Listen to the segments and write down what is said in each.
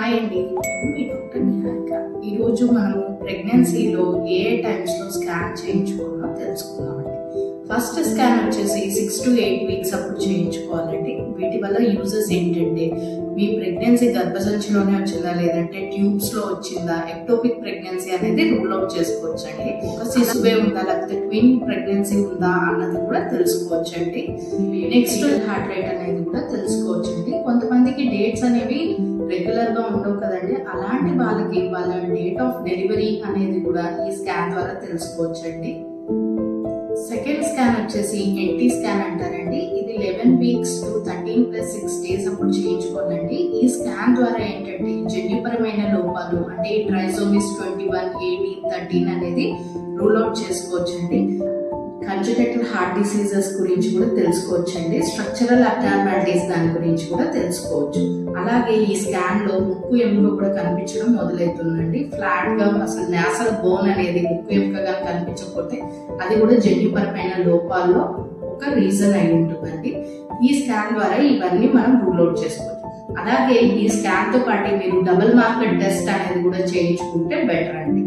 Hi అండి, నేను మీ doctor Niharika. ఈరోజు మనము ప్రెగ్నెన్సీలో ఏ టైమ్స్ లో స్కాన్ చేయించుకోవాలో తెలుసుకుందామండి. ఫస్ట్ స్కాన్ వచ్చేసి 6 to 8 వీక్స్ అప్పుడు చేయించుకోవాలండి. వీటి వల్ల యూజెస్ ఏంటంటే, మీ ప్రెగ్నెన్సీ గర్భసంచిలోనే వచ్చిందా లేదంటే ట్యూబ్స్ లో వచ్చిందా, ఎక్టోపిక్ ప్రెగ్నెన్సీ అనేది రూల్ అవుట్ చేసుకోవచ్చండి. ఒక శిశువే ఉందా లేకపోతే ట్విన్ ప్రెగ్నెన్సీ ఉందా అన్నది కూడా తెలుసుకోవచ్చండి. నెక్స్ట్ హార్ట్ రేట్ అనేది కూడా తెలుసుకోవచ్చండి. కొంతమందికి డేట్స్ అనేవి రెగ్యులర్ గా ఉండవు కదండి, అలాంటి వాళ్ళకి వాళ్ళ డేట్ ఆఫ్ డెలివరీ అనేది కూడా ఈ స్కాన్ ద్వారా తెలుసుకోవచ్చండి. సెకండ్ స్కాన్ వచ్చేసి ఎన్టీ స్కాన్ అంటారండి. ఇది 11 వీక్స్ టు 13+6 డేస్ అప్పుడు చేయించుకోవాలండి. ఈ స్కాన్ ద్వారా ఏంటంటే జన్యుపరమైన లోపాలు అంటే ట్రైసోమీస్ 21, 18, 13 అనేది రూల్ అవుట్ చేసుకోవచ్చండి. కంజనైటల్ హార్ట్ డిసీజెస్ గురించి కూడా తెలుసుకోవచ్చండి. స్ట్రక్చరల్ అబ్నార్మాలిటీస్ దాని గురించి కూడా తెలుసుకోవచ్చు. అలాగే ఈ స్కాన్ లో ముక్కు ఎముక కూడా కనిపించడం మొదలవుతుందండి. ఫ్లాట్ గా అసలు నేసల్ బోన్ అనేది ముక్కు ఎముకగా కనిపించకపోతే అది కూడా జన్యుపరమైన లోపాల్లో ఒక రీజన్ అయి ఉంటుందండి. ఈ స్కాన్ ద్వారా ఇవన్నీ మనం రూల్ అవుట్ చేసుకోవచ్చు. అలాగే ఈ స్కాన్ తో పాటు మీరు డబుల్ మార్కర్ టెస్ట్ అనేది కూడా చేయించుకుంటే బెటర్ అండి.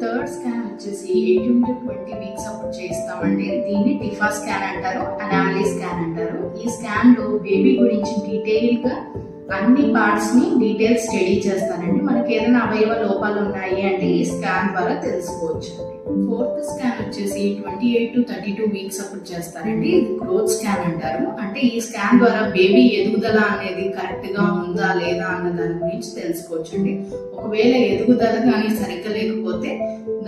థర్డ్ స్కాన్ వచ్చేసి 18 to 20 వీక్స్ అప్పుడు చేస్తామండి. దీన్ని టిఫా స్కాన్ అంటారు, అనామలీ స్కాన్ అంటారు. ఈ స్కాన్ లో బేబీ గురించి డీటెయిల్ గా అన్ని పార్ట్స్ ని డీటెయిల్స్ స్టడీ చేస్తారండి. మనకి ఏదైనా అవయవ లోపాలు ఉన్నాయి అంటే ఈ స్కాన్ ద్వారా తెలుసుకోవచ్చు. ఫోర్త్ స్కాన్ వచ్చేసి 28 to 32 వీక్స్ అప్పుడు చేస్తారండి. ఇది గ్రోత్ స్కాన్ అంటారు. అంటే ఈ స్కాన్ ద్వారా బేబీ ఎదుగుదల అనేది కరెక్ట్ గా ఉందా లేదా అన్న దాని గురించి తెలుసుకోవచ్చు అండి. ఒకవేళ ఎదుగుదల కానీ సరిగ్గా లేకపోతే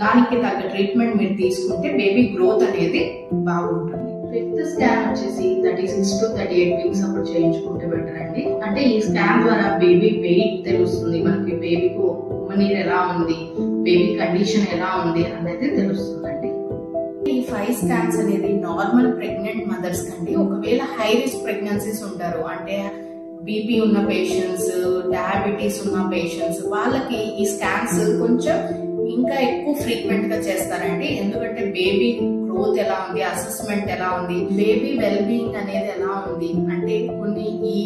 దానికి తగ్గ ట్రీట్మెంట్ మీరు తీసుకుంటే బేబీ గ్రోత్ అనేది బాగుంటుంది. ఫిఫ్త్ స్కాన్ వచ్చేసి 36 to 38 వీక్స్ అప్పుడు చేయించుకుంటే బెటర్ అండి. అంటే ఈ స్కాన్ ద్వారా బేబీ వెయిట్ తెలుస్తుంది, మనకి బేబీకి ఉమ్మనీరు ఎలా ఉంది, బేబీ కండిషన్ ఎలా ఉంది అనేది తెలుస్తుందండి. ఈ 5 స్కాన్స్ అనేది నార్మల్ ప్రెగ్నెంట్ మదర్స్ కండి. ఒకవేళ హై రిస్క్ ప్రెగ్నెన్సీస్ ఉంటారు అంటే బీపీ ఉన్న పేషెంట్స్, డయాబెటీస్ ఉన్న పేషెంట్స్, వాళ్ళకి ఈ స్కాన్స్ కొంచెం ఇంకా ఎక్కువ ఫ్రీక్వెంట్ గా చేస్తారండి. ఎందుకంటే బేబీ గ్రోత్ ఎలా ఉంది, అసెస్మెంట్ ఎలా ఉంది, బేబీ వెల్ బీయింగ్ అనేది ఎలా ఉంది అంటే కొన్ని ఈ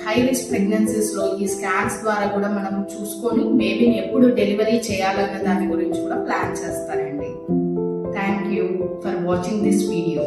హై రిస్క్ ప్రెగ్నెన్సీస్ లో ఈ స్కాన్స్ ద్వారా కూడా మనం చూసుకొని బేబీని ఎప్పుడు డెలివరీ చేయాలన్న దాని గురించి కూడా ప్లాన్ చేస్తారండి. Thank you for watching this video.